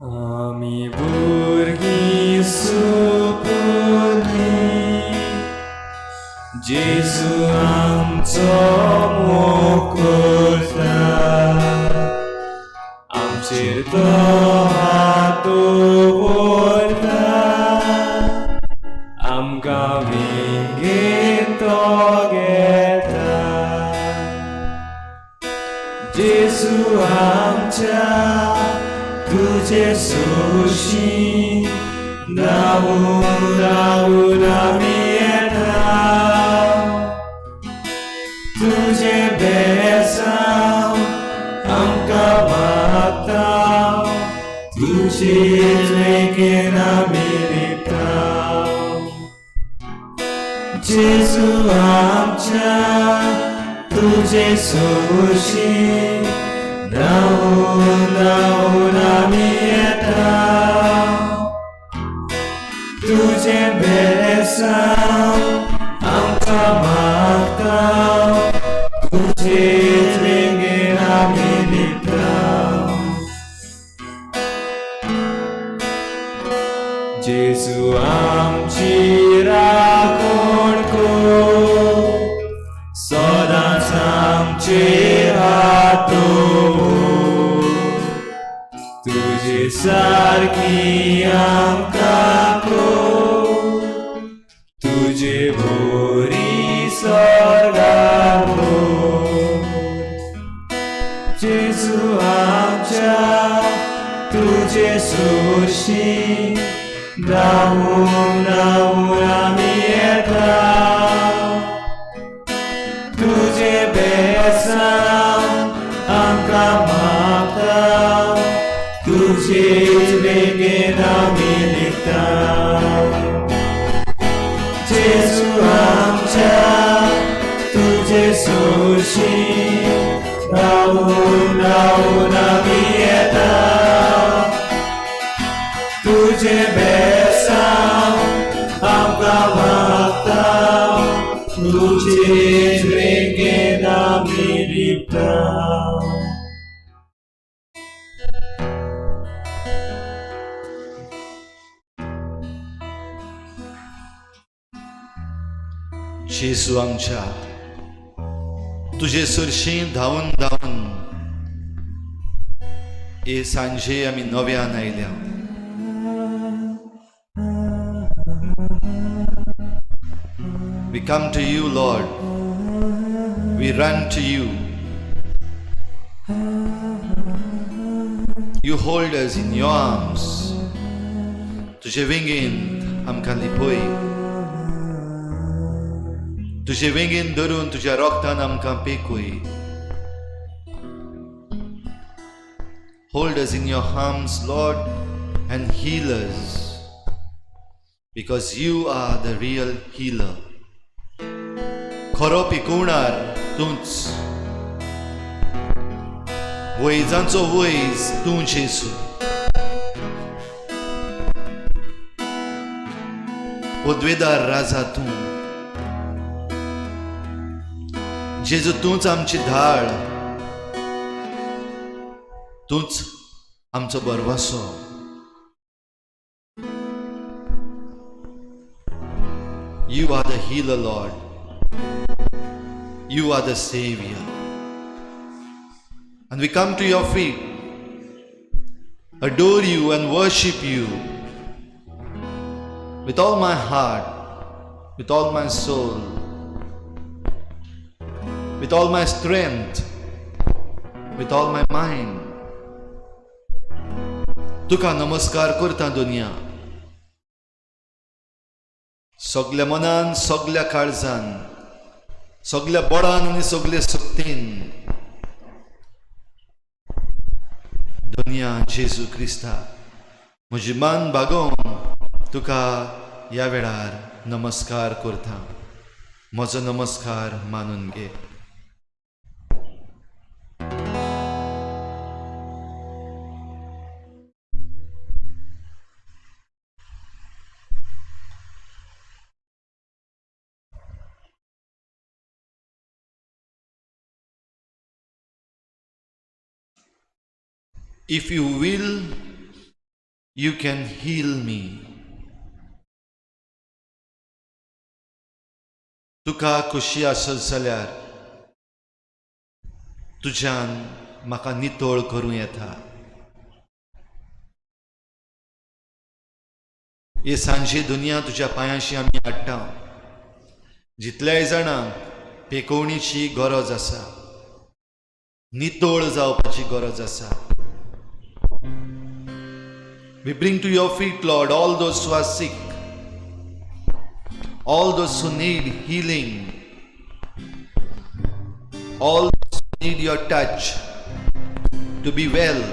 आमी भुरगीं सुपुर्णी जेजू आमचो मोग करता आमचेर तो हात दवरता आमकां विंगेन तो घेता जेजू आमच्या तुझे सुशी धावून आमी येता तुझे बेसांव आमकां मागता तुजेच वेगेन आमी लिपता जेजू आमच्या तुझे सुशी धावून आमी येता तुझे बेसांव आमकां मागता तुजेच वेगेन आमी लिपता जेजू आमची राखण कर सदांच आमचेर हात दवर तुजे सारकी आमकां कर तुजे बरी स्वर्गाक व्हर जेजू आमच्या तुजे सुशी धावून आमी येता तुझे बेसांव आमकां मागता तुजेच वेगेन आमी लिपता जेजू आमच्या तुझे सुशी धावून आमी येता तुझे बेसांव आमकां मागता तुजेच वेगेन आमी लिपता जेजू आमच्या तुजे सुरशीं धावून हे सांजे आमी नव्यान आयल्या We come to you, Lord. We run to you. You hold us in your arms. तुझे विंगेन आमकां लिपय तुझे विंगेन धरून तुझ्या रोगतान आमकां पेकूय Hold us in your arms, Lord, and heal us because you are the real healer. खरो पिकोवणार तूंच वैजांचो वैज तूं जेजू उद्वेदार राजा तूं जेजू तूंच आमची ढाळ तूंच आमचो बरवासो You are the healer, Lord. You are the Savior. And we come to your feet, adore you and worship you with all my heart, with all my soul, with all my strength, with all my mind. तुका नमस्कार करता दुनिया सगल्या मनान सगल्या काळजान सगल्या बोडान आनी सगल्या सक्तीन दुनिया जेजू क्रिस्ता म्हजी मान बागोवन तुका ह्या वेळार नमस्कार करता म्हजो नमस्कार मानून घे If you will You can heal me. तुका खुशी आसत जाल्यार तुज्यान म्हाका नितळ करूं येता. हे सांजे दुनिया तुज्या पांयाशी आमी हाडटा. जितल्याय जाणांक पेकोवणीची गरज आसा, नितळ जावपाची गरज आसा. We bring to your feet, Lord, all those who are sick, all those who need healing, all those who need your touch to be well.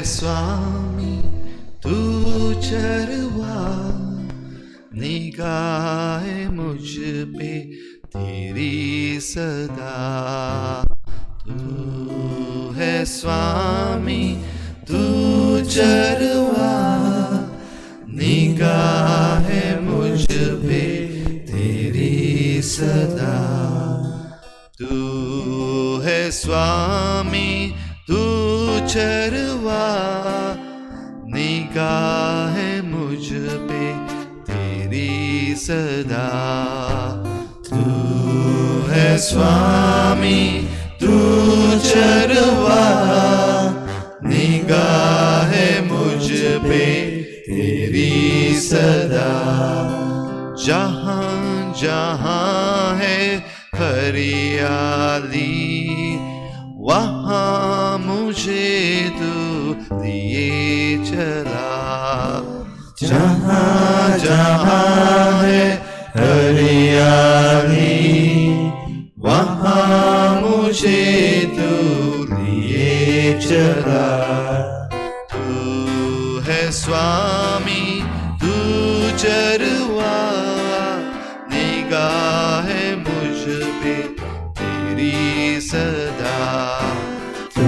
स्वामी तू चरवा, निगाह मुझ पे तेरी सदा. तू है स्वामी तू चरवा, निगाह मुझ पे तेरी सदा. तू है स्वामी तू चरवा, निगाह मुझ पे तेरी सदा. तू है स्वामी तू चरवा, निगाह मुझ पे तेरी सदा. जहाँ जहाँ है हरियाली, वहाँ मुझे तू लिए चला. जहाँ जहाँ है हरियाली, वहाँ मुझे तू लिए चला. तू है स्वामी तू चरवा, निगाह मुझ पे तेरी सदा. तू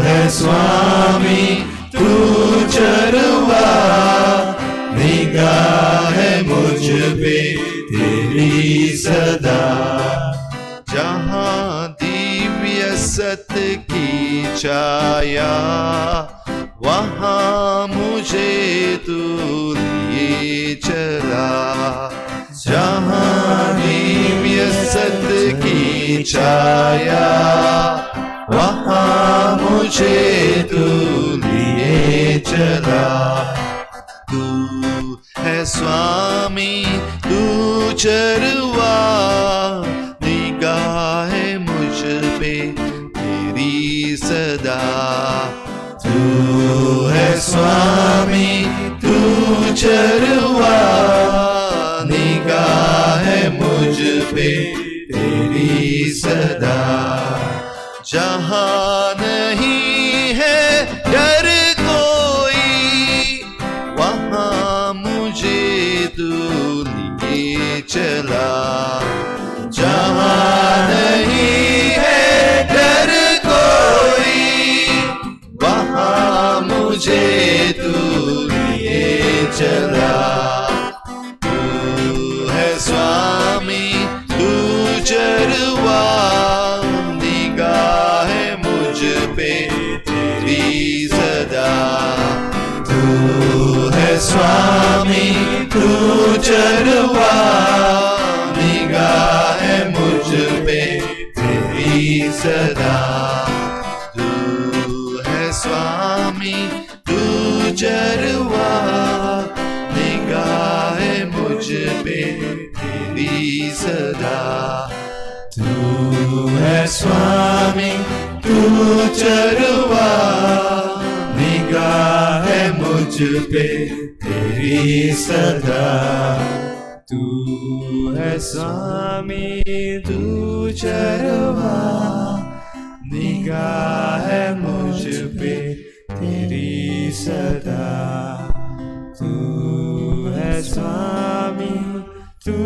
है स्वामी तू चरवा, निगाह मुझ पे तेरी सदा. जहाँ दिव्य सत्य की छाया, वहाँ मुझे तू लिए चला. जहाँ दिव्य सत्य की छाया, वहाँ मुझे तू लिए चला. तू है स्वामी तू चरवा, निगाह मुझ पे तेरी सदा. तू है स्वामी तू चरवा, निगाह मुझ पे तेरी सदा. जहाँ नहीं है डर कोई, वहाँ मुझे तू लिए चला. जहाँ नहीं है डर कोई, वहाँ मुझे तू लिए चला. तू है स्वामी तू चरवा, निगाह मुझ पे तेरी सदा. तू है स्वामी तू चरवा, निगाह मुझ पे तेरी सदा. तू है स्वामी तू चरवा, निगाह मुझ पे तेरी सदा. तू है स्वामी तू चरवा, निगाह मुझ पे तेरी सदा. तू है स्वामी तू चरवा, निगाह मुझ पे तेरी सदा. तू है स्वामी तू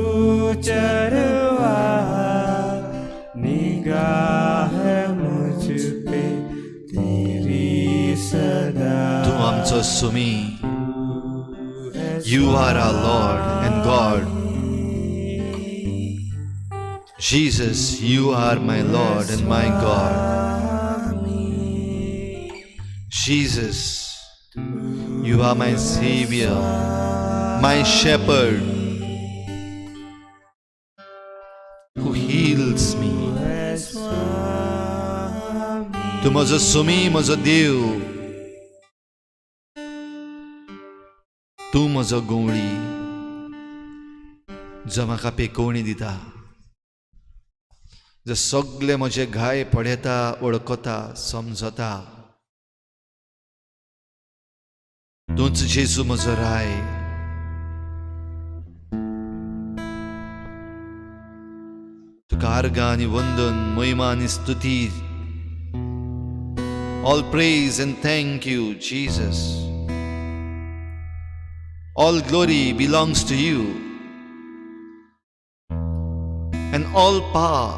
चरवा, निगाह म्हजो Sumi. You are our Lord and God. Jesus, you are my Lord and my God. Jesus, you are my Savior, my Shepherd, who heals me. तूं म्हजो सुमी, म्हजो देव. तूं म्हजो गवळी, जो म्हाका पेकोवणी दिता, जो सगळे म्हजे घाय पळयता, वळखता, समजता. तूंच जेजू म्हजो राय. तुका आर्गां आनी वंदन, महिमा आनी स्तुती. All praise and thank you, Jesus. All glory belongs to you, and all power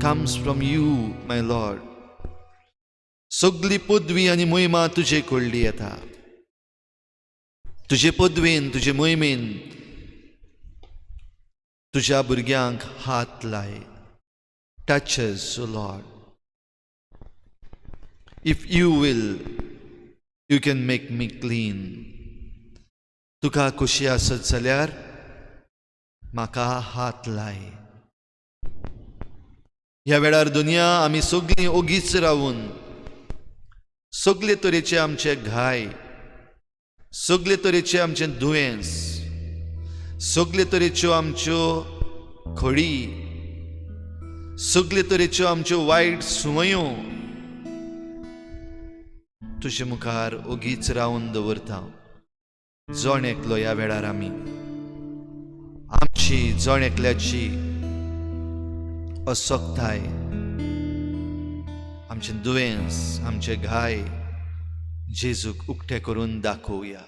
comes from you, my Lord. सगली पदवी आनी महिमा तुजे कडली येता. तुजे पदवेन, तुजे मोहिमेन तुज्या भुरग्यांक हात लाय. Touch us, O Lord. If you will, you can make me clean. तुका खुशी आसत जाल्यार म्हाका हात लाय. ह्या वेळार दुनिया आमी सगळीं ओगीच रावून सगळे तरेचे आमचे घाय, सगळे तरेचे आमचे दुयेंस, सगळे तरेच्यो आमच्यो खडी, सगळे तरेच्यो आमच्यो वायट सुवयो तुजे मुखार ओगीच रावून दवरता. जण एकलो ह्या वेळार आमी आमची जण एकल्याची असक्ताय, आमचे दुयेंस, आमचे घाय जेजूक उक्ते करून दाखोवया.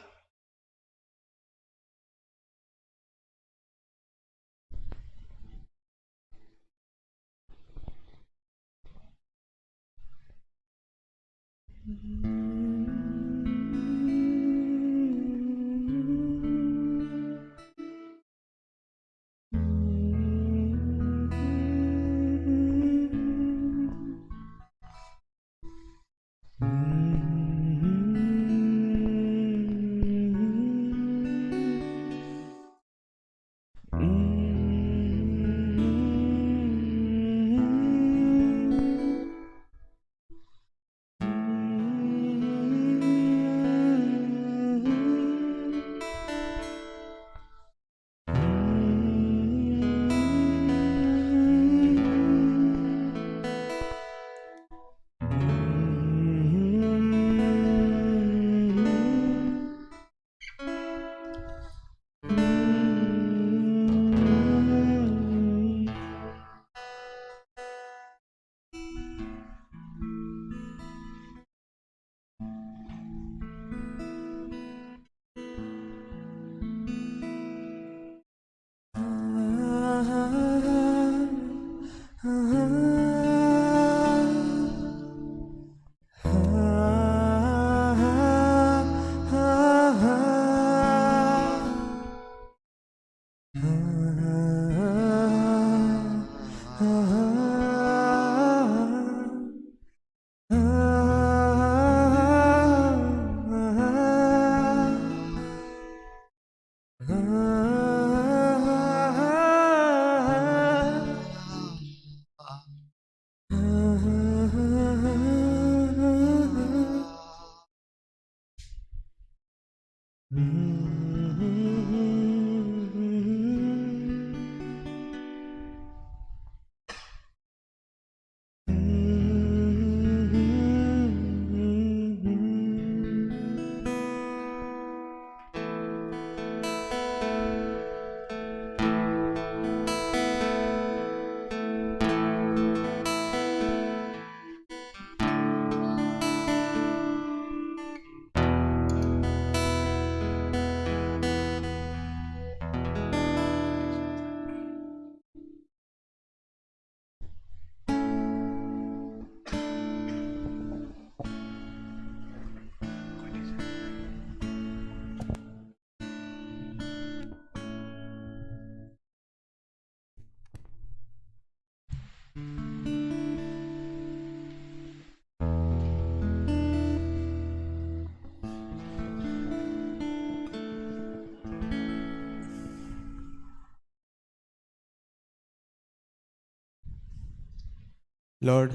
Lord,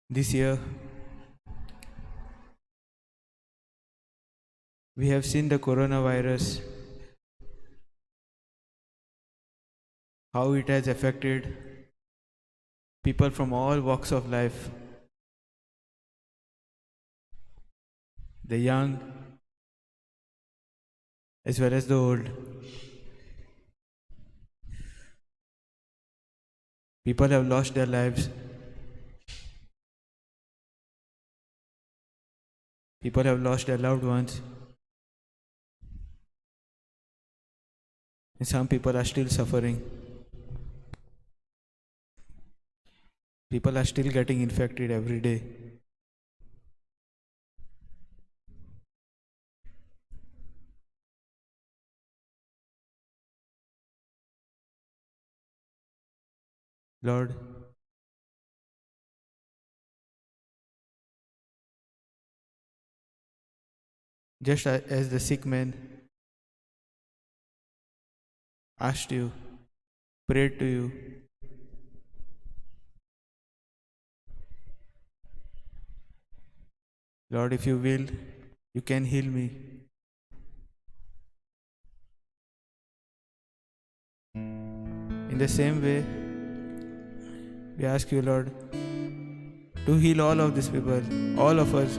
this year we have seen the coronavirus, how it has affected people from all walks of life, the young as well as the old. People have lost their lives. People have lost their loved ones. And some people are still suffering. People are still getting infected every day. Lord, just as the sick man asked you, prayed to you, Lord, if you will, you can heal me. In the same way, we ask you, Lord, to heal all of these people, all of us.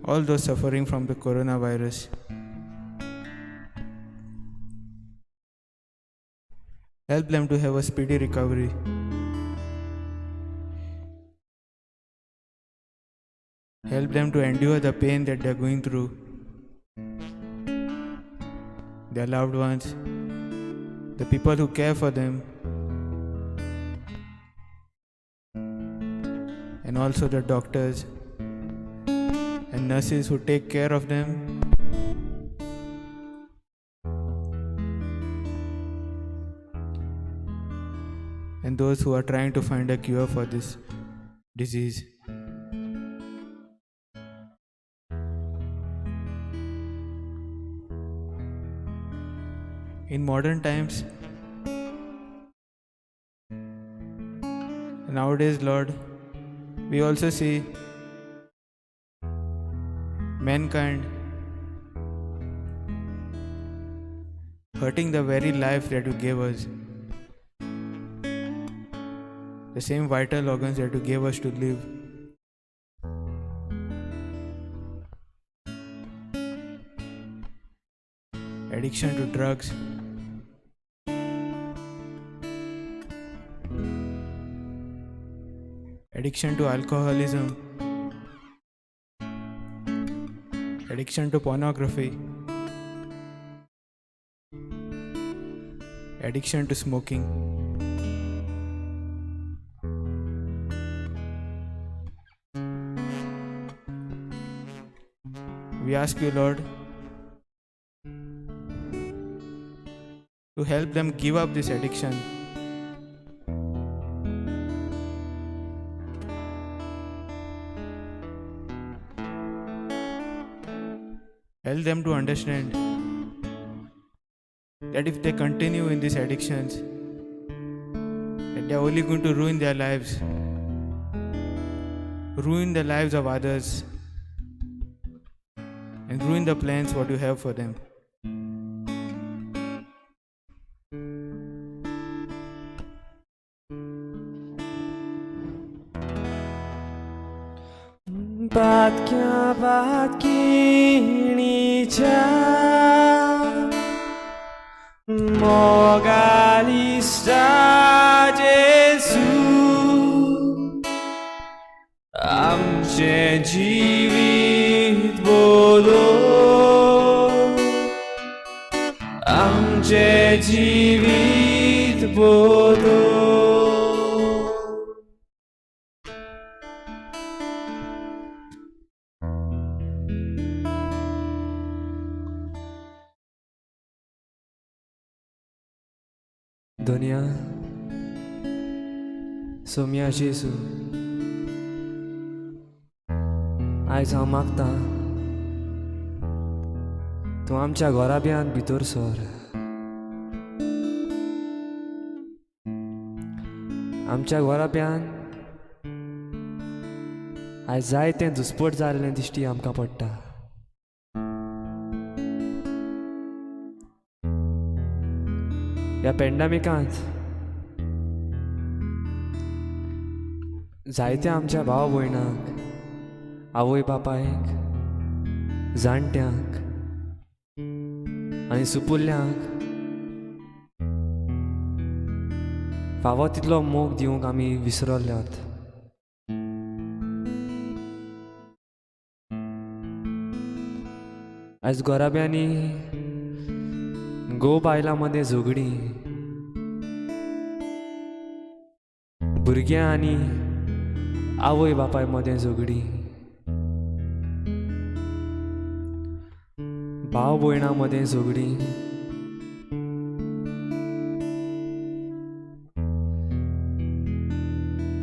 All those suffering from the coronavirus. Help them to have a speedy recovery. Help them to endure the pain that they are going through. Their loved ones, the people who care for them, and also the doctors and nurses who take care of them. And those who are trying to find a cure for this disease. In modern times, nowadays, Lord, we also see mankind hurting the very life that you gave us, the same vital organs that you gave us to live. Addiction to drugs, addiction to alcoholism, addiction to pornography, addiction to smoking. We ask you, Lord, to help them give up this addiction. Help them to understand that if they continue in these addictions, that they are only going to ruin their lives, ruin the lives of others, and ruin the plans what you have for them. Batkinica Mogalista Jesu Amche Jivit Bodo Amche Jivit Bodo दुनिया सोम्या जेसू आयज हांव मागता तूं आमच्या घरा बियान भितर sir आमच्या घरा बियान आयज जायतें दुस्पट जाल्लें दिश्टी आमकां पडटा ह्या पॅन्डेमिकांत जायत्या आमच्या भाव भयणांक आवय बापायक जाणट्यांक आनी सुपुल्ल्यांक फावो तितलो मोग दिवंक आमी विसरल्यात आयज गोराब्यांनी गो बायलां मदें झगडीं भुरग्यां आनी आवय बापाय मदें झगडीं भाव भयणां मदें झगडीं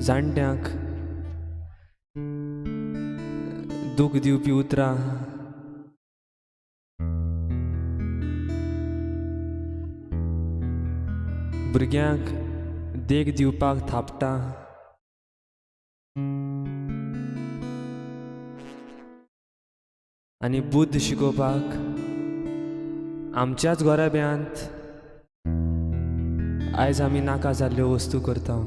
जाणट्यांक दूख दिवपी उतरां भुरग्यांक देख दिवपाक थापटा आनी बुद्ध शिकोवपाक आमच्याच गोराब्यांत आयज आमी नाका जाल्ल्यो वस्तू करता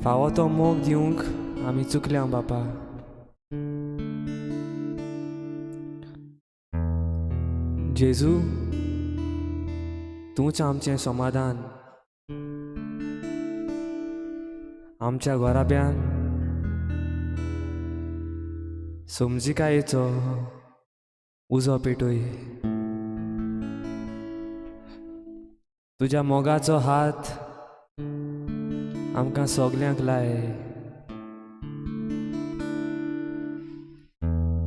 फावो तो मोग दिवंक आमी चुकल्या बापा जेजू तूंच आमचें समाधान आमच्या गोराब्यान समजिकायेचो उजो पेटोय तुज्या मोगाचो हात आमकां सगल्यांक लाय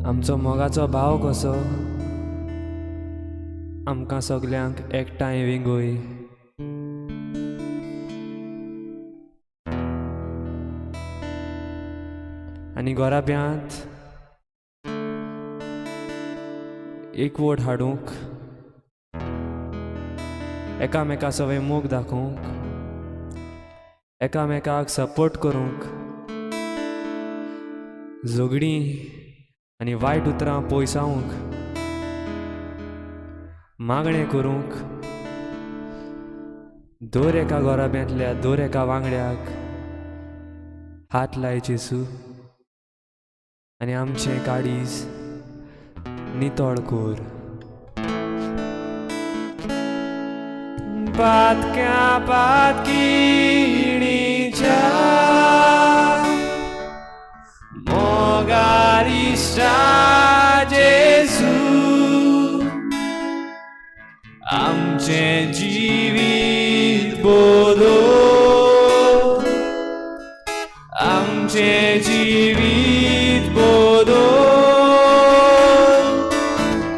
आमचो मोगाचो भाव कसो आमकां सगल्यांक एकठांय विंगोय आनी गोराब्यांत एकवट हाडूंक एकामेका सवय मोग दाखोवंक एकामेकाक सपोर्ट करूंक झगडीं आनी वायट उतरां पयसावंक मागणें करूंक दर एका गोराब्यांतल्या दर एका वांगड्याक हात लाय जेसू आनी आमचें काडीज नितळ कोर पातक्या पातकिणीच्या मोगार इश्टा जेसू आमचें जिवीत बोलो आमचें जिवीत बोलो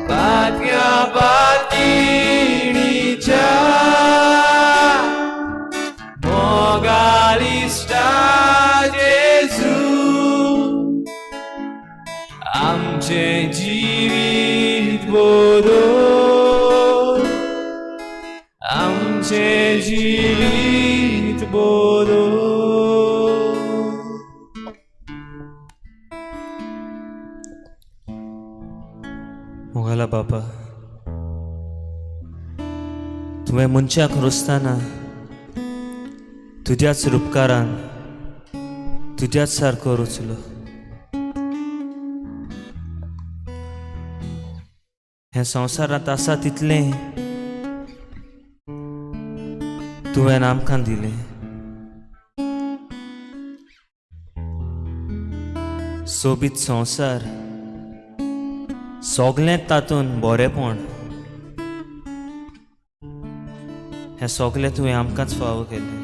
पातक्या पातकिणीच्या मोगार इश्टा जेसू आमचें जिवीत बोलो आमचें जिवीत बोलो मोगाला बापा तुवें मनशाक रोसतना तुज्याच रुपकारान तुज्याच सारको रचलो हे संवसारांत आसा तितलें तुवें आमकां दिलें सोबीत संवसार सगलें तातूंत बरेंपण हें सगलें तुवें आमकांच फावो केलें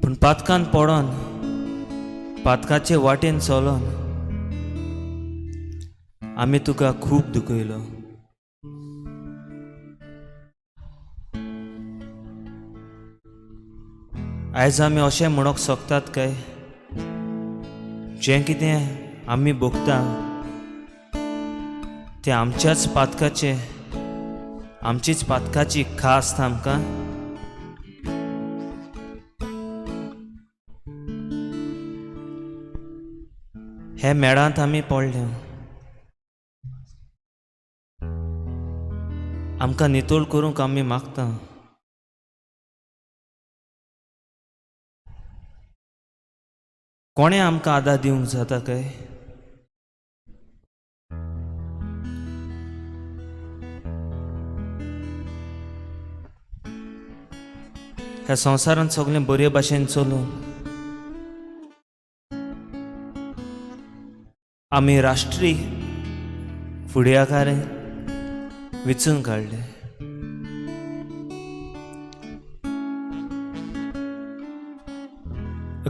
पूण पातकान पडोन पातकाचे वाटेन चलोन आमी तुका खूब दुखयलो. आयज आमी अशें म्हणूंक शकतात काय, जें कितें आमी भोगता तें आमच्याच पातकाचें, आमचीच पातकाची खास आसता आमकां. हे मेळांत आमी पडले, आमकां नितोळ करूंक आमी मागता. कोणें आमकां आदार दिवंक जाता काय? ह्या संवसारांत सगळें बरे भाशेन चलून आमी राष्ट्रीय फुडाकारांक विचून काडले.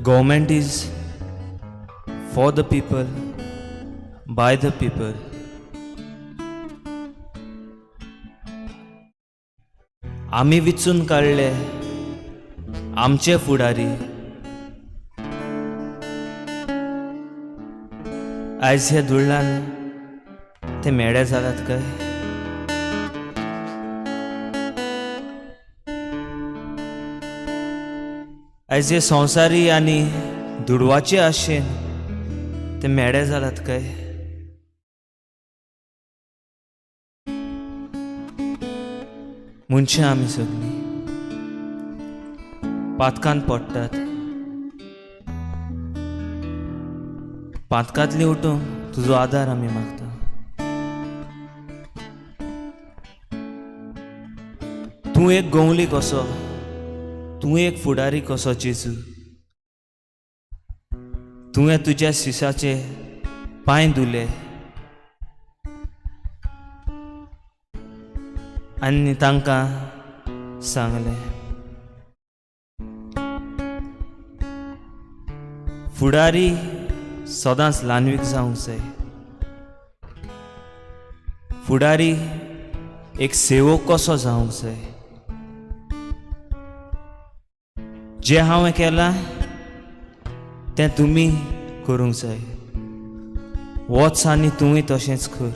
Government is for the people, by the people. आमी विचून काडले आमचे फुडारी. आयज हे धुळ्ळान ते मेळे जाल्यात काय? आयज हे संवसारी आनी दुडवाचे आशेन ते मेळे जाल्यात काय? मनशां आमी सगळीं पातकांत पडटात. पातकांतली उठूंक तुजो आदार आमी मागता. तूं एक गवली कसो, तूं एक फुडारी कसो जेजू. तुवें तुज्या शिशाचे पांय धुले आनी तांकां सांगलें, फुडारी सदांच ल्हानवीक जावंक जाय. फुडारी एक सेवक कसो जावंक जाय. जें हांवें केलां तें तुमी करूंक जाय. वच आनी तुवें तशेंच कर.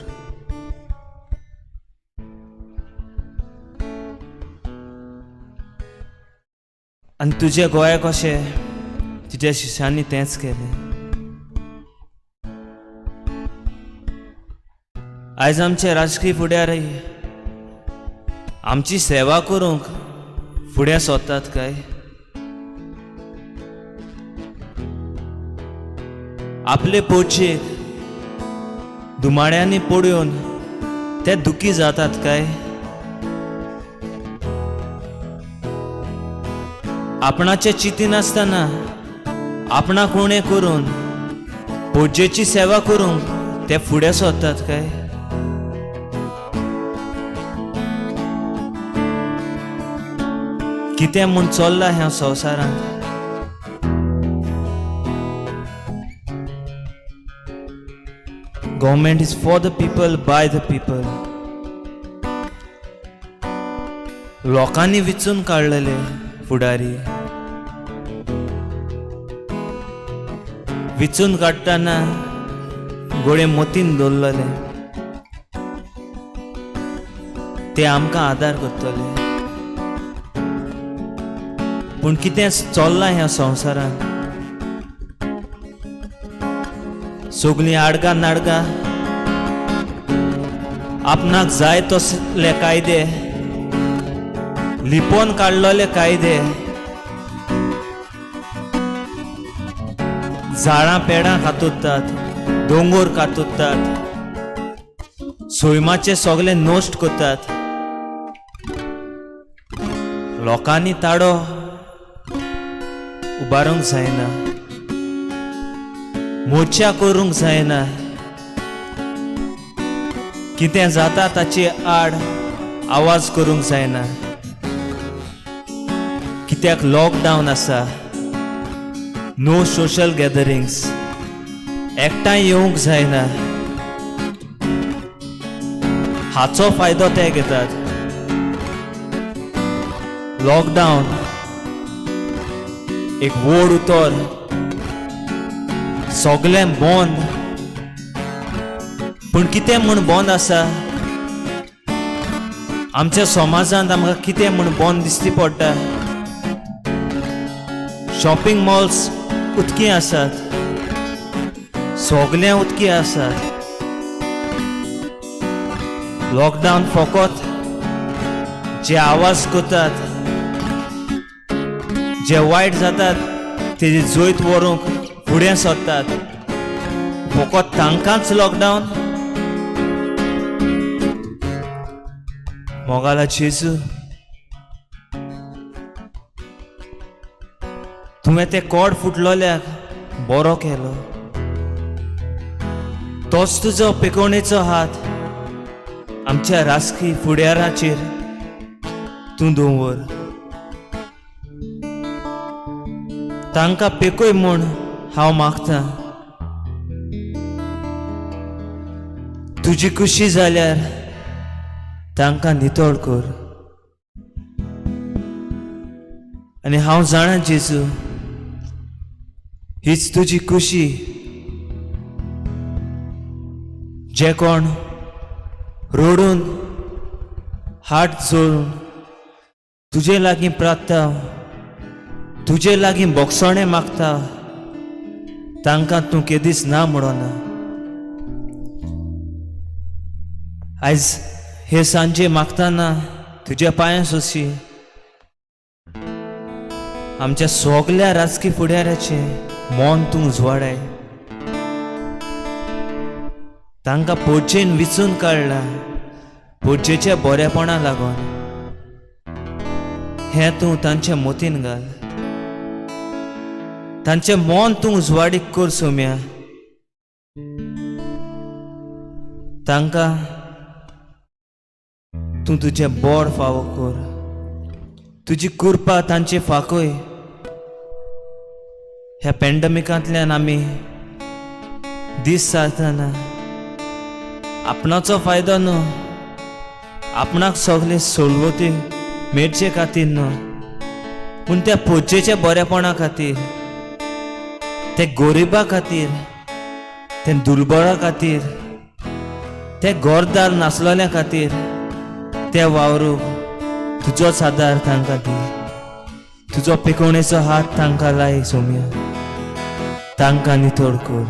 आनी तुजे गोंया कशें तुज्या शिश्यांनी तेंच केलें. आयज आमचे राजकीय फुडारी आमची सेवा करूंक फुडें सरतात काय? आपले पोचेक दुमाड्यांनी पडून ते दुखी जातात काय? आपणाचे चिती नासतना आपणाक उणें करून पोजेची सेवा करूंक ते फुडें सरतात काय? कितें म्हूण चल्लां ह्या संवसारांत? Government is for the people, by the people. लोकांनी विचून काडलेले फुडारी. विचून काडटाना गोळे मोतीन दवरलेले ते आमकां आदार करतले. पूण कितें चल्लां ह्या संवसारांत? सगळीं आडगां नाडगां आपणाक जाय तसले कायदे, लिपोवन काडलेले कायदे, झाडां पेडां कातुरतात, दोंगर कातुरतात, सोयमाचे सगळे नोस्ट करतात. लोकांनी ताडो उबारूंक जायना, मोर्चा करूंक जायना. कितें जाता ताची आड आवाज करूंक जायना. कित्याक लॉकडावन आसा, नो सोशल गॅदरिंग्स, एकठांय येवंक जायना. हाचो फायदो ते घेतात. लॉकडावन एक व्हड उतर, सगळें बंद. पूण कितें म्हूण बंद आसा? आमच्या समाजांत आमकां कितें म्हूण बंद दिसती पडटा? शॉपिंग मॉल्स उदकी आसात, सगळें उदकी आसात. लॉकडावन फकत जे आवाज करतात, जे वायट जातात तेजी जोयत व्हरूंक फुडें सरतात, फकत तांकांच लॉकडावन. मोगाला जेजू, तुवें ते कोड फुटलोल्याक बरो केलो. तोच तुजो पिकोवणेचो हात आमच्या राजकी फुडाराचेर तूं दवर. तांकां पेकूय म्हूण हांव मागतां. तुजी खुशी जाल्यार तांकां नितळ कर. आनी हांव जाणा जेजू, हीच तुजी खुशी. जे कोण रोडून हात जोडून तुजे लागीं प्रार्थना, तुजे लागीं बोगसोणें मागता, तांकां तूं केदीच ना म्हणना. आयज हे सांजे मागताना तुज्या पांयां सोंसी आमच्या सगळ्या राजकी फुडाऱ्याचें मन तूं उजवाडाय. तांकां पोरचेन विचून काडला, पोरचेच्या बरेपणा लागून. हें तूं तांच्या मोतीन घाल. तांचें मन तूं उजवाडीक कर सोम्या. तांकां तूं तुजें बोड फावो कर. तुजी कृपा तांचे फाकय. ह्या पॅन्डेमिकांतल्यान आमी दीस सारतना आपणाचो फायदो न्हू, आपणाक सगळे सोडवती मेळचे खातीर न्हू, पूण त्या पोरचेच्या बरेपणा खातीर, ते गोरिबा खातीर, ते दुर्बळा खातीर, ते घरदार नासलोल्या खातीर ते वावरूंक तुजोच आदार तांकां दी. तुजो पिकोवणेचो हात तांकां लाय सोम्या. तांकां नितळ कर.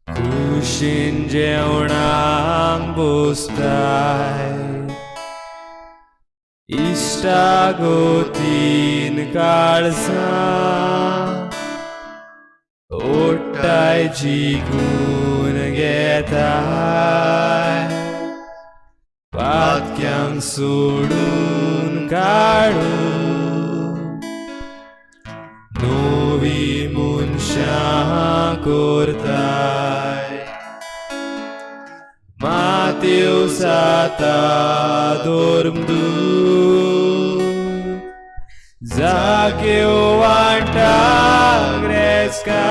कुशीन जेवणाक बसताय, इश्टागोतीन काळजां ओटाय जिखून घेताय. पातक्यांक सोडून काडून नवी मनशां करताय. Mateus ata dormdu, Zaqueu anta grescai,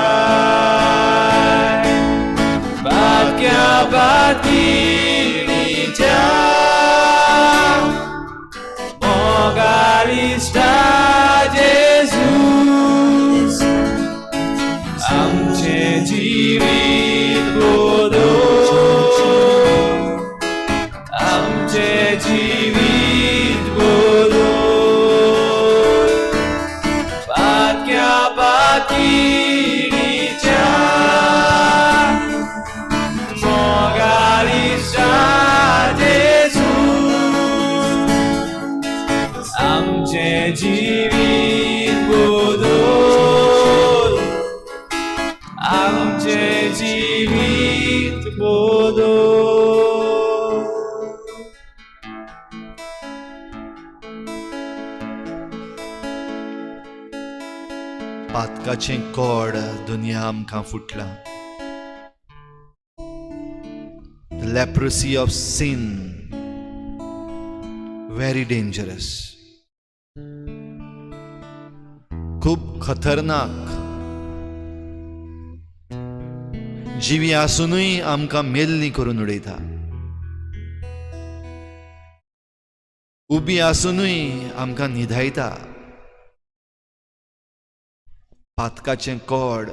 Batkia batilicia, Mogalista Jesus, Amche jivit bodo, जीवित बोलो, बाक्या बाकीच्या मोगालिशा जेजूस, आमचे जीवित बोलो, आमचे जीवित बोलो. पातकाचें कोड दुनिया आमकां फुटला. The leprosy of sin, very dangerous. खूब खतरनाक, जिवी आसूनय आमकां मेल्लीं करून उडयता, उबी आसूनय आमकां न्हिदायता, पातकाचें कोड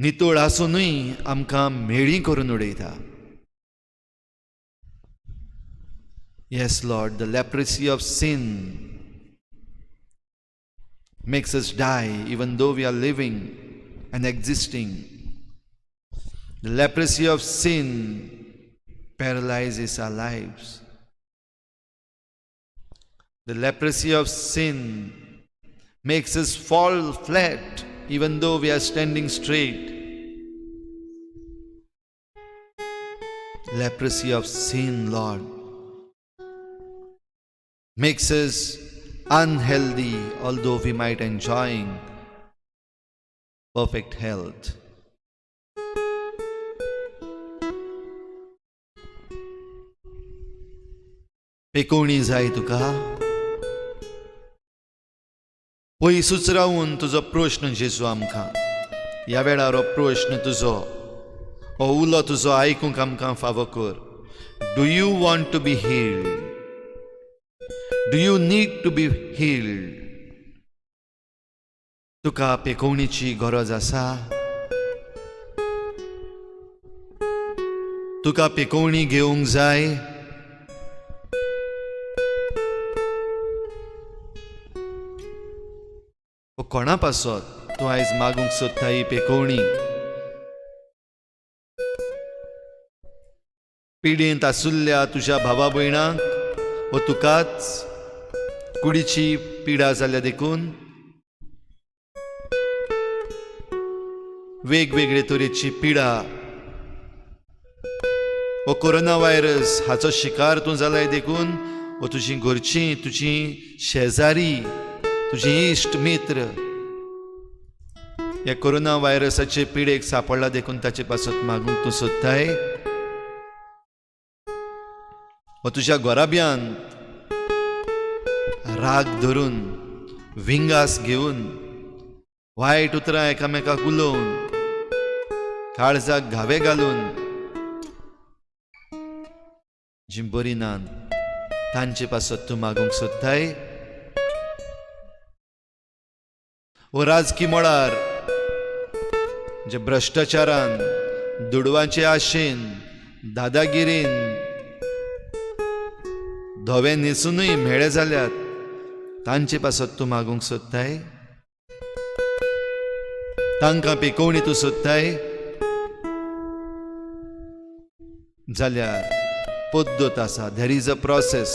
नितळ आसूनय आमकां मेळी करून उडयता. Yes, Lord, the leprosy of sin makes us die even though we are living and existing. The leprosy of sin paralyzes our lives. The leprosy of sin makes us fall flat even though we are standing straight. Leprosy of sin, Lord, makes us unhealthy although we might enjoying perfect health. पेकोवणी जाय तुका, पयसूच रावून तुजो प्रश्न जेजू आमकां ह्या वेळार हो प्रश्न तुजो, हो उलो तुजो आयकूंक आमकां फावो कर. Do you want to be healed? Do you need to be healed? तुका पेकोवणीची गरज आसा? तुका पेकोवणी घेवंक जाय? कोणा पासत तूं आयज मागूंक सोदता ही पेकोवणी? पिडींत आसुल्ल्या तुज्या भावा भयणांक वा तुकाच कुडीची पिडा जाल्या देखून वेगवेगळे तरेची पिडा वा कोरोना व्हायरस हाचो शिकार तूं जाल्याय देखून वा तुजीं घरचीं, तुजीं शेजारी, तुझे इश्ट मित्र ह्या कोरोना व्हायरसाचे पिडेक सापडला देखून ताचे पासत मागूंक तूं सोदताय? वा तुज्या घोराब्यांत राग धरून, विंगास घेवन, वायट उतरां एकामेकाक उलोवन, काळजाक घावे घालून जीं बरीं नात तांचे पासत तूं मागूंक सोदताय? व राजकी मळार जे भ्रष्टाचारान, दुडवाचे आशेन, दादागिरीन धवे न्हेसूनय म्हेळे जाल्यात तांचे पासत तूं मागूंक सोदताय? तांकां पेकोवणी तूं सोदताय? जाल्यार पद्दत आसा. There is a process.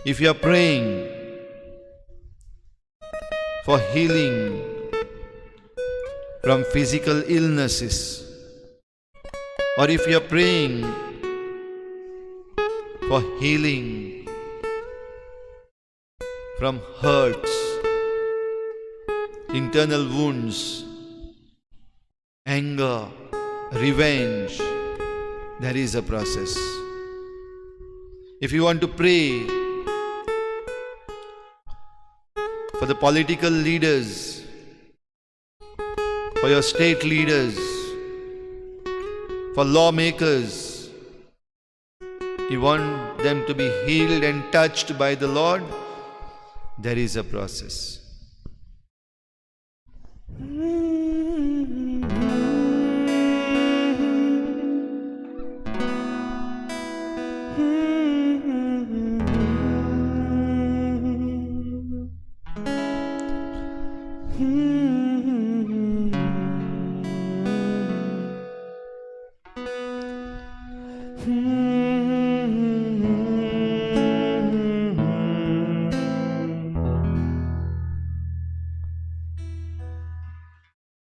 If you are praying for healing from physical illnesses, or if you are praying for healing from hurts, internal wounds, anger, revenge, there is a process. If you want to pray for the political leaders, for your state leaders, for lawmakers, you want them to be healed and touched by the Lord, there is a process.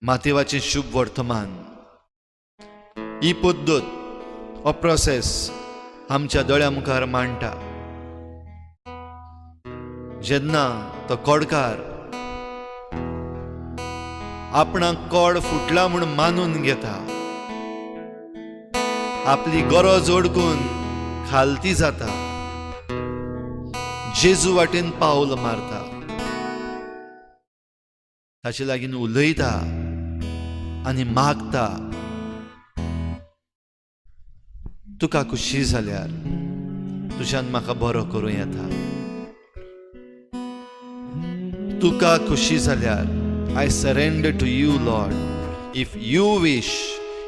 मातेवाचे शुभ वर्तमान ही पद्दत हो process आमच्या दोळ्या मुखार मांडटा. जेन्ना तो कोडकार आपणाक कोड फुटला म्हूण मानून घेता, आपली गरज ओळखून खालती जाता, जेजू वाटेन पावल मारता, ताचे लागीं उलयता आनी मागता, तुका खुशी जाल्यार तुज्यान म्हाका बरो करूं येता. तुका खुशी जाल्यार I surrender to you, Lord. If you wish,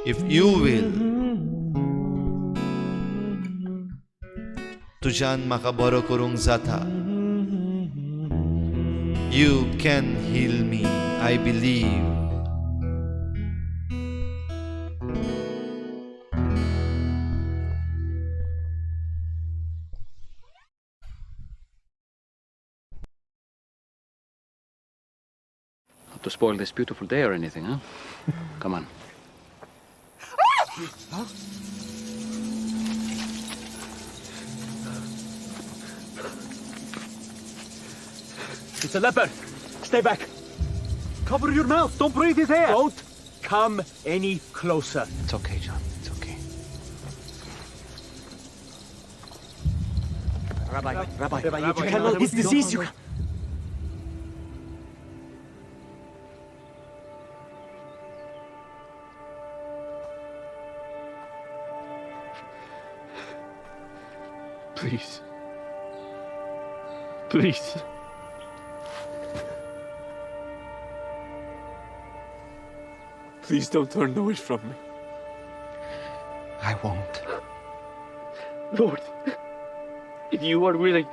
if you will, तुज्यान म्हाका बरो करूंक जाता. You can heal me, I believe. Not to spoil this beautiful day or anything, huh? Come on. It's a leopard. Stay back. Cover your mouth. Don't breathe his air. Don't come any closer. It's okay, John. It's okay. Rabbi, you cannot. His disease. You. Please. Please. Please don't turn away from me. I won't. Lord, if you are willing,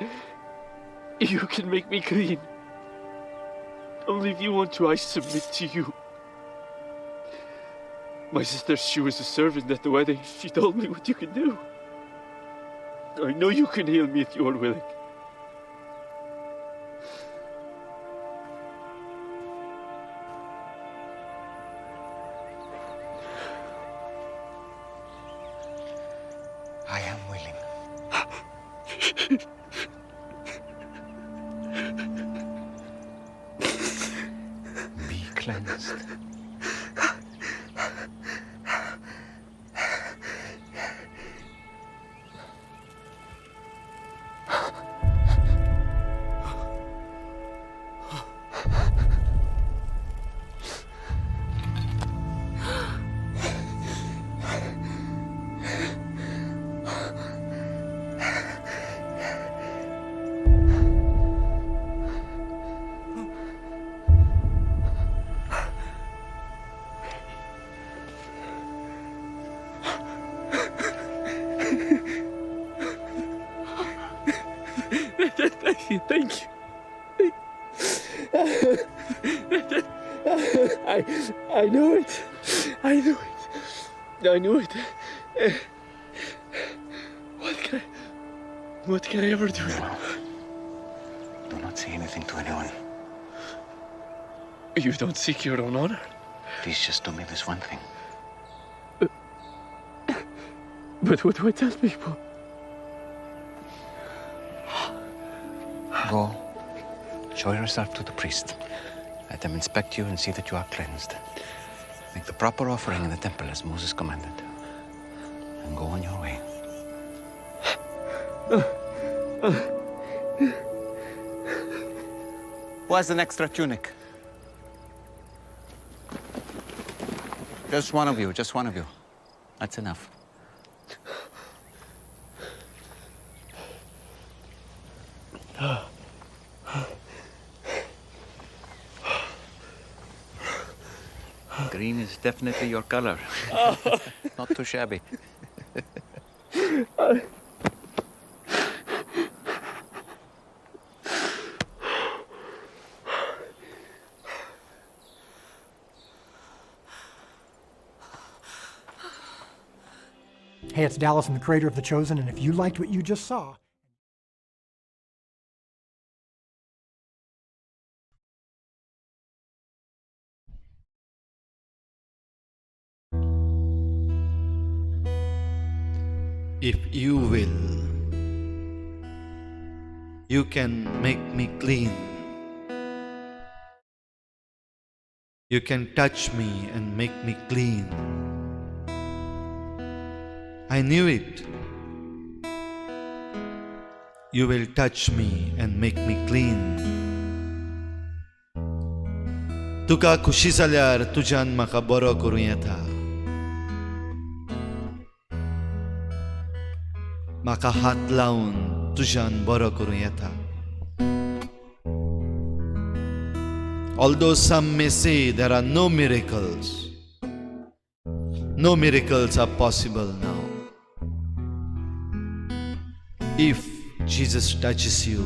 you can make me clean. Only if you want to, I submit to you. My sister, she was a servant at the wedding. She told me what you can do. I know you can heal me if you are willing. I am willing. Be cleansed. Thank you. I knew it. I knew it. I knew it. What can I ever do? Do not say anything to anyone. You don't seek your own honor. Please just do me this one thing. But what do I tell people? Go. Show yourself to the priest. Let them inspect you and see that you are cleansed. Make the proper offering in the temple as Moses commanded. And go on your way. Who has an extra tunic? Just one of you, just one of you. That's enough. Green is definitely your color. Not too shabby. Hey, it's Dallas, I'm the creator of The Chosen, and if you liked what you just saw, If you will, you can make me clean. You can touch me and make me clean. I knew it. You will touch me and make me clean. तुका खुशी जाल्यार तुज्यान म्हाका बरो करूं येता. म्हाका हात लावून तुज्यान बरो करूं येता. Although some may say there are no miracles are possible now. If Jesus touches you,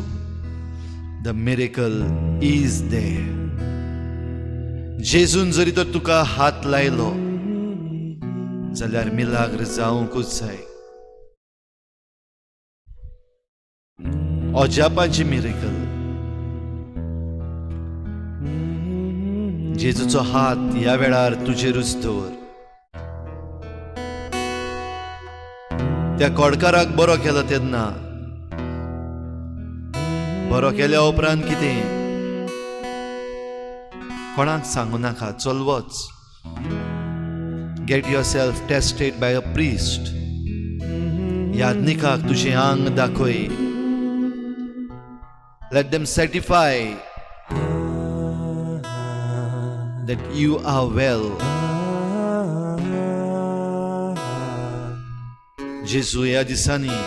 the miracle is there. जेजून जरी तर तुका हात लायलो जाल्यार मिलाग्र जावंकूच जाय. अजापाची मिरेकल. जेजूचो हात ह्या वेळार तुजेरूच दवर. त्या कोडकाराक बरो केलो तेन्ना बरो केल्या उपरांत कितें कोणाक सांगू नाका. चल वच. Get yourself tested by a priest. याज्ञिकाक तुजें आंग दाखय. Let them certify that you are well. जेजू ह्या दिसांनी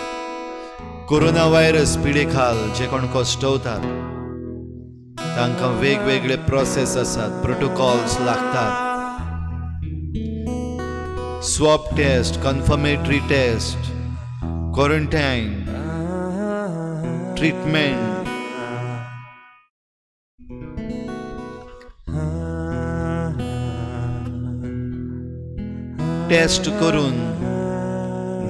कोरोना व्हायरस पिडेखाल जे कोण कश्टवतात तांकां वेगवेगळे प्रोसेस आसात, प्रोटोकॉल्स लागतात. Swab test, confirmatory test, quarantine, treatment, test करून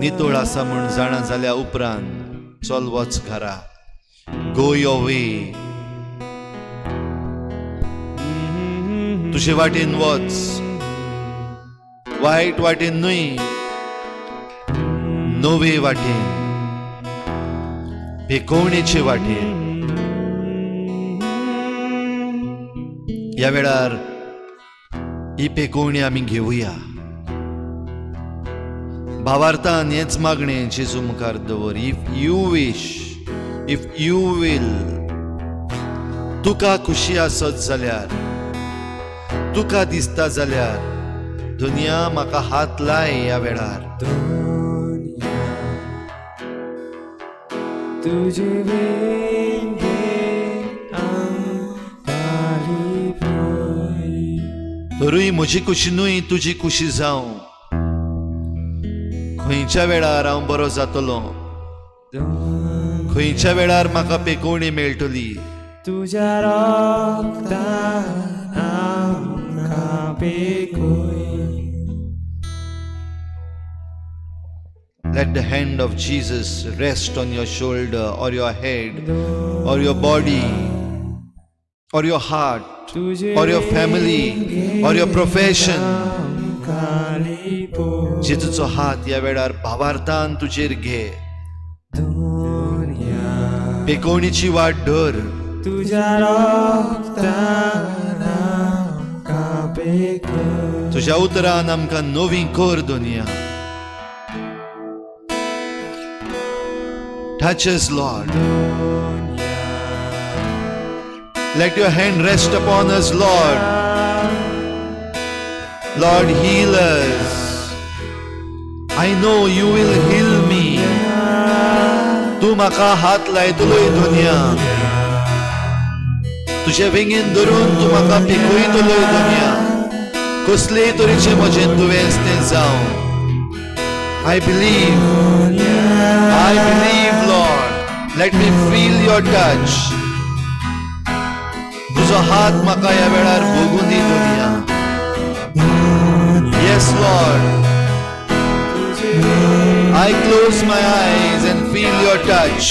नितळ आसा म्हूण जाणा जाल्या उपरांत चल वच घरा. गो युअर वे. तुजे वाटेन वच. वायट वाटेन न्हय, नवे वाटेन, बेकोवणेचे वाटेन. ह्या वेळार ही पेकोवणी आमी घेवया. भावार्थान हेच मागणें जेजू मुखार दवर. If you wish, if you will, तुका खुशी आसत जाल्यार, तुका दिसता जाल्यार दुनिया म्हाका हात लाय ह्या वेळार. तुझे वेंगे आमकाली पळय. तरूय म्हजी खुशी न्हय तुजी खुशी जावं. खंयच्या वेळार हांव बरो जातलो, खंयच्या वेळार म्हाका पेकोवणी मेळटली. तुझ्या रोगतान आमकां पेकोय. Let the hand of Jesus rest on your shoulder or your head or your body or your heart or your family or your profession. जेजूचो हात ह्या वेळार भावार्थान तुजेर घे. पेकोवणीची वाट धर. तुझ्या रोगतान आमकां पेकोय. तुज्या उतरान आमकां नवी कर दुनिया. Touch us, Lord. Let your hand rest upon us, Lord. Lord, heal us. I know you will heal me. तू म्हाका हात लायतलोय दुनिया. तुजे वेंगेन धरून तू म्हाका पिकोयतलोय दुनिया. कसलेय तरेचें म्हजें दुयेंस तें जावं. I believe, Lord. Let me feel your touch. तुझो हात म्हाका ह्या वेळार भोगून दी दुनिया. Yes, Lord. I close my eyes and feel your touch.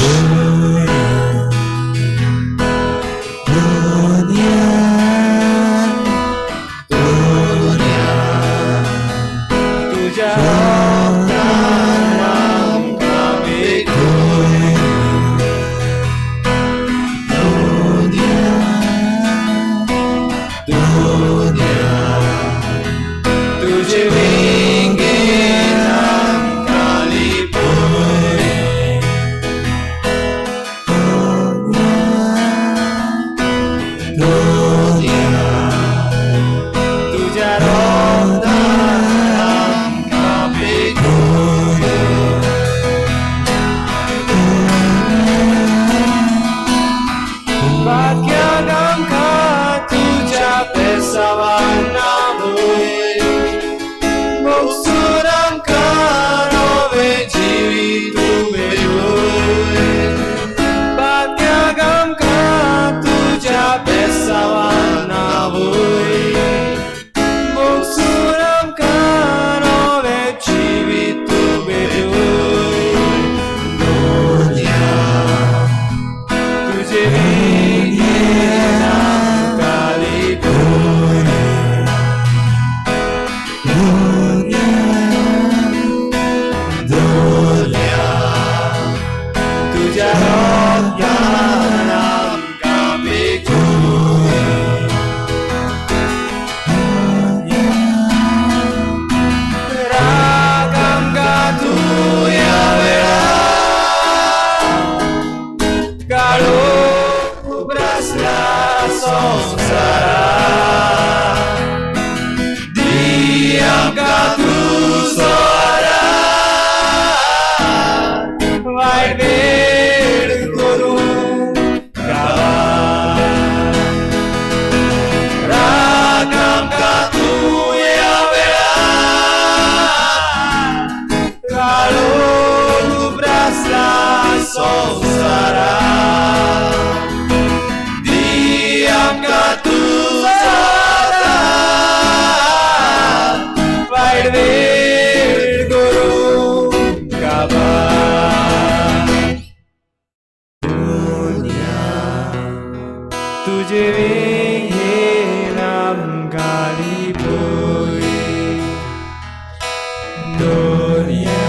संवसारांत दी आमकां तुजो दान वायट वेळ करूंक काबार तुजे वेगेर आमकां लिपोय दोनया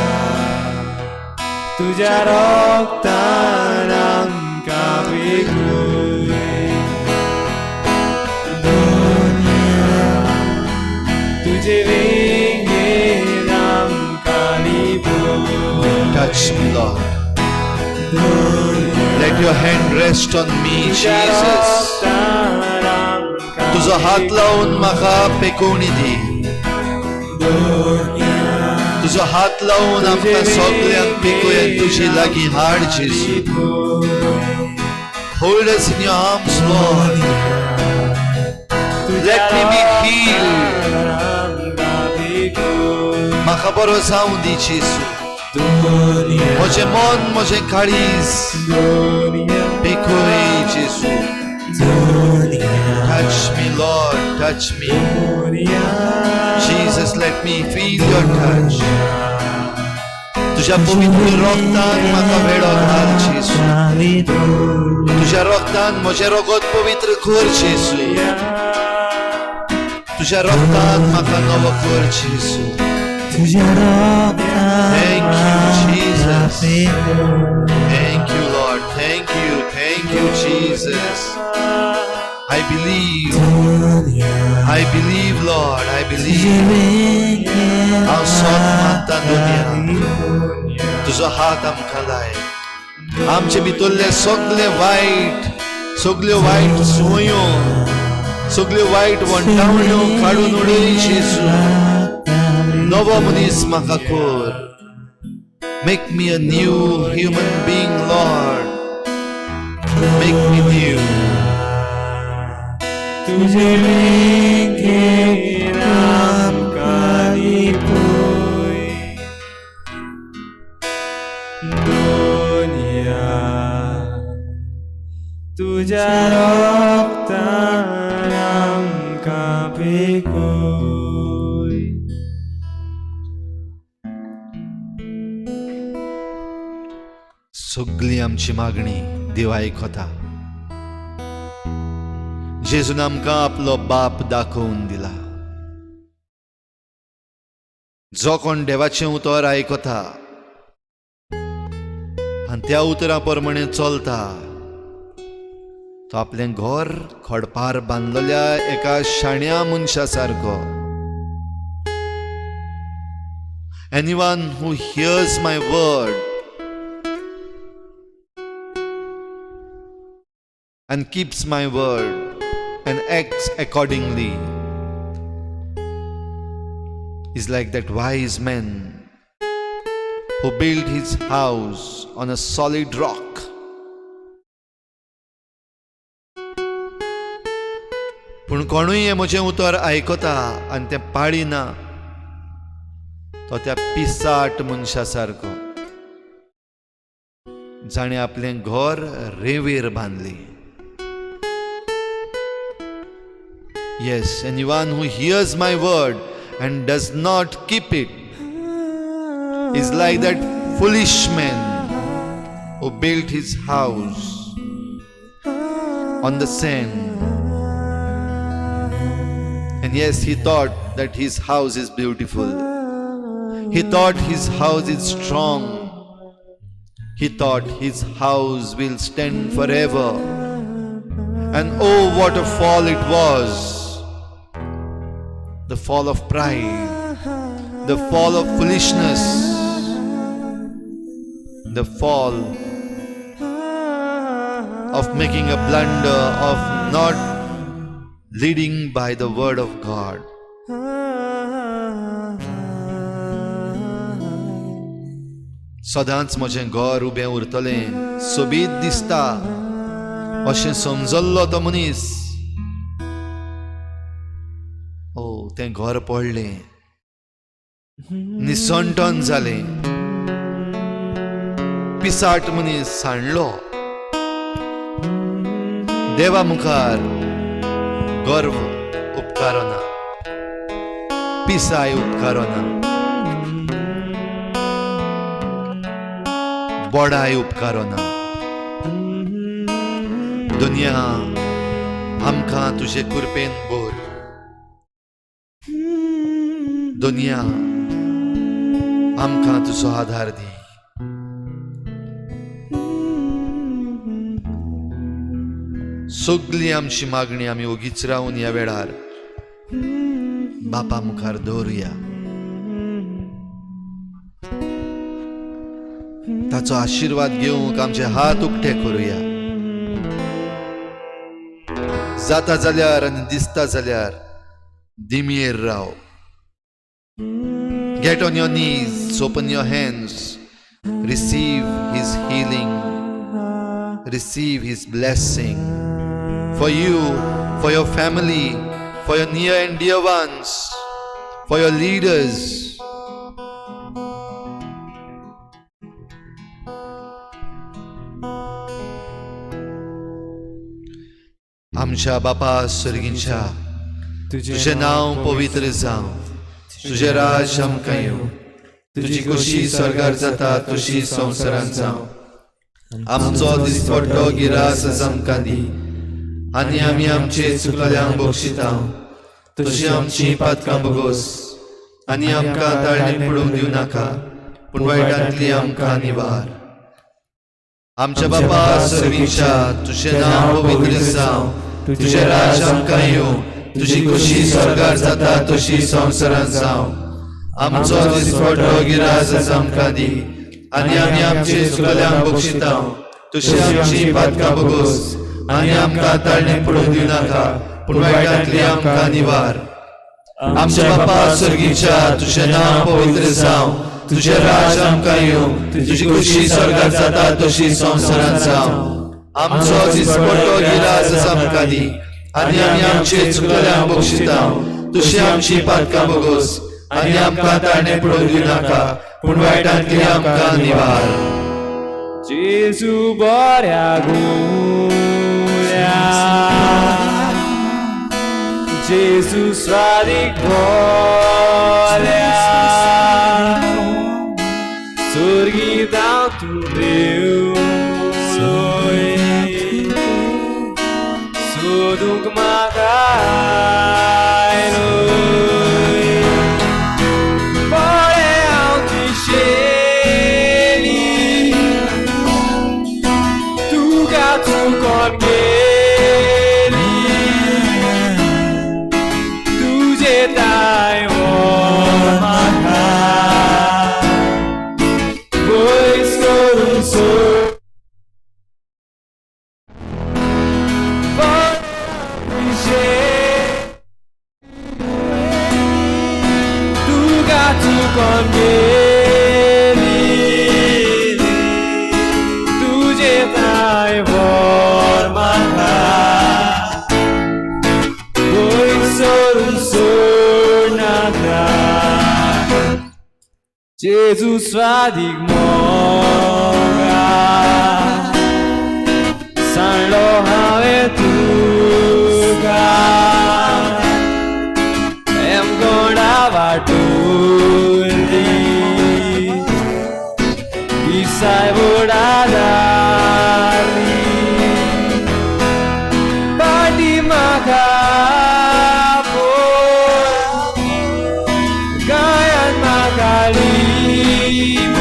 तुज्या रोगतान आमकां वेगोय दोनया तुजे वेगेर आमकां लिपोय Touch me, Lord. Let your hand rest on me, Jesus. तुजो हात लावून म्हाका पेकोवणी दी. तुजो हात लावून आमकां सगळ्यांक पेकोवन तुजे लागीं हाड, जेसू. Hold us in your arms, Lord. Let me be healed. म्हाका बरो जावं दी, जेसू. म्हजें मन, म्हजें काळीज पेकोय, जेसू. Touch me, Lord, touch me. Jesus, let me feel your touch. तुझ्या पवित्र रक्तान म्हाका वेडो घाल, जेसू. तुझ्या रक्तान म्हजें रगत पवित्र कर, जेसू. तुझ्या रक्तान म्हाका नवो कर, जेसू. Thank you, Jesus. Thank you, Lord. Thank you, Jesus. I believe, Lord. I believe. हांव सोत मानता दुनिया तुजो हात आमकां लाय. आमचे भितरले सगळ्यो वायट सुयो, सगळ्यो वायट वंटावण्यो काडून उडय, जेसू. नवो मनीस म्हाका कर. Make me a new human being, Lord. Make me new. तुझे वेगेर आमकां लिपोय दोनया तुज्या रोगतान आमकां पेकोय. सगळी आमची मागणी देव आयकता. जेजून आमकां आपलो बाप दाखोवन दिला. जो कोण देवाचें उतर आयकता आनी त्या उतरा प्रमाणे चलता तो आपलें घर खडपार बांदलेल्या एका शाण्या मनशा सारको. Anyone who hears my word and keeps my word and acts accordingly is like that wise man who built his house on a solid rock. पूण कोणूय हे म्हजें उतर आयकता आनी तें पाळिना तो त्या पिसाट मनशा सारको जाणें आपलें घर रेंवेर बांदलें. Yes, anyone who hears my word and does not keep it is like that foolish man who built his house on the sand. And yes, he thought that his house is beautiful. He thought his house is strong. He thought his house will stand forever. And oh, what a fall it was! The fall of pride, the fall of foolishness, the fall of making a blunder, of not leading by the word of God. सदांच म्हजें घर उबें उरतलें, सोबीत दिसता अशें समजल्लो तो मनीस. ओ तें घर पडलें, निसंटन जालें. पिसाट मनीस सांडलो. देवा मुखार गर्व उपकारो ना, पिसाय उपकारो ना, बोडाय उपकारो ना. दुनिया आमकां तुजे कृपेन भर. दुनिया आमकां तुजो आधार दी. सगळी आमची मागणी आमी ओगीच रावन ह्या वेळार बापा मुखार दवरुया. ताचो आशीर्वाद घेवंक आमचे हात उक्ते करुया. जाता जाल्यार आनी दिसता जाल्यार दिमेर Rao. Get on your knees, open your hands, receive his healing, receive his blessing for you, for your family, for your near and dear ones, for your leaders. आमच्या बापा स्वर्गींच्या तुझे नाव पवित्र जावं. तुझे राज आमकां येवं. तुजी कशी स्वर्गार जाता तशी संवसारांत जावं. आमचो दिसपट्टो गिरास आमकां दी आनी आमी आमचे चुकल्यांक बक्षिता. तशी आमची पातकां बगोस आनी आमकां ताळणेक पडूंक दिवं नाका, पूण वायटांतली आमकां निवार. आमच्या बापा स्वर्गींच्या तुझे नाव पवित्र जावं. तुझे राज आमकां येवं. तुजी कशी स्वर्गार जाता तशी संवसारांत जावं. आमचो दिसपट्टो गिरास आमकां दी आनी आमी आमचे चुकल्यांक बक्षिता. तशी आमची पातकां बगोस आनी आमकां ताळणेक पडूंक दिवं नाका, पूण वायटांतली आमकां निवार. आमच्या बापा स्वर्गींच्या तुझे नाव पवित्र जावं. तुझे राज आमकां येवं. तुजी कशी स्वर्गार जाता तशी संवसारांत जावं. आमचो दिसपट्टो गिरास आमकां दी आनी आमी आमचे चुकल्यांक बक्षिता. तशी आमची पातकां बगोस आनी आमकां ताळणेक पडूंक दिवं नाका, पूण वायटांतली आमकां निवार. जेजू बऱ्या गोल्या, जेजू स्वारीक भोल्या, स्वर्गी दाव तूं देव सोदूंक म्हाका आयलोय. बरें हांव दिशेनी तुका चुकोन गेली. तुजे दाय म्हाका पयस करून सोड. चुकोन गेली. तुजे दाय व्हर म्हाका पयस सोडून सोड नाका. जेजू स्वादीक मोगा सांडलो हांवें तुका. एमगोंडा वाटून दिसाय बुडादारी. पाटी म्हाका पळय, गायान म्हाका लिपय.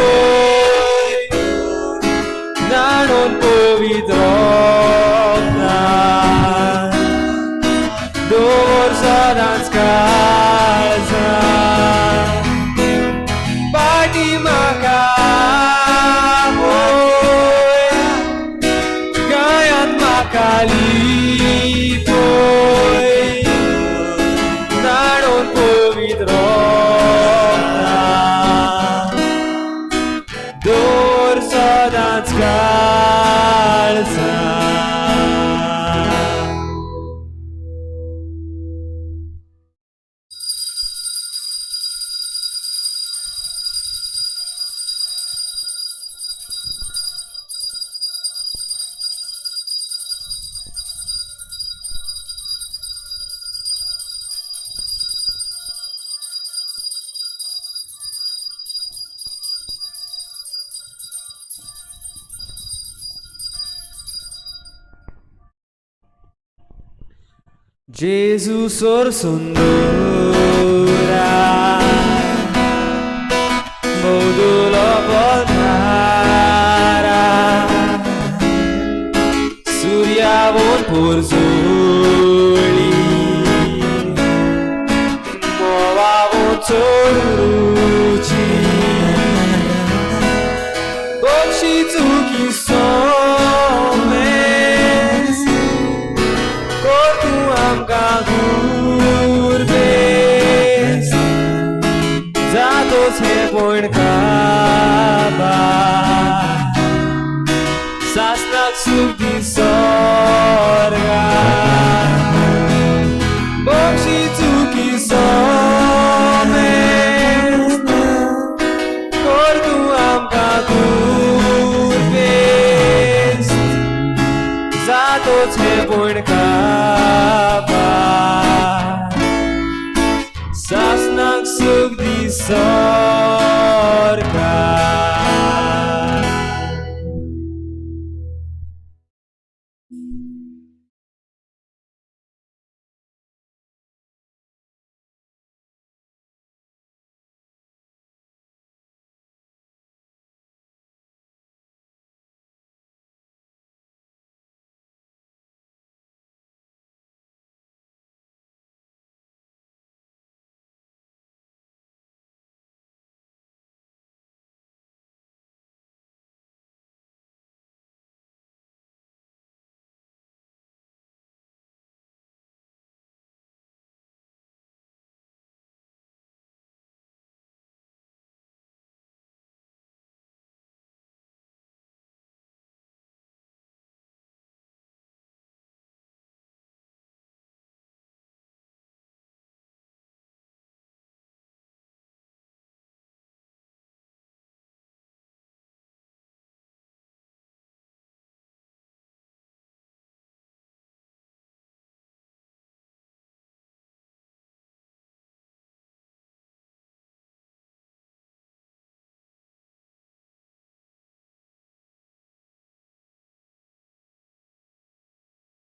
नाणोन पवित्र दवर सदांच काळजांत. पाटी म्हाका पळय, गायान म्हाका लिपय. नाणोन पवित्र दवर सदांच काळजांत. Jesus or Sundura Modula Bonara Surya Von Purzuli Moa Von Toruchi Bochi Tuki Somes Cortu Amka Gurbes Zatos He Point Kaba Sasnak Sukti Sorga Bochi Tuki Somes Cortu Amka Gurbes Zatos He Point Kaba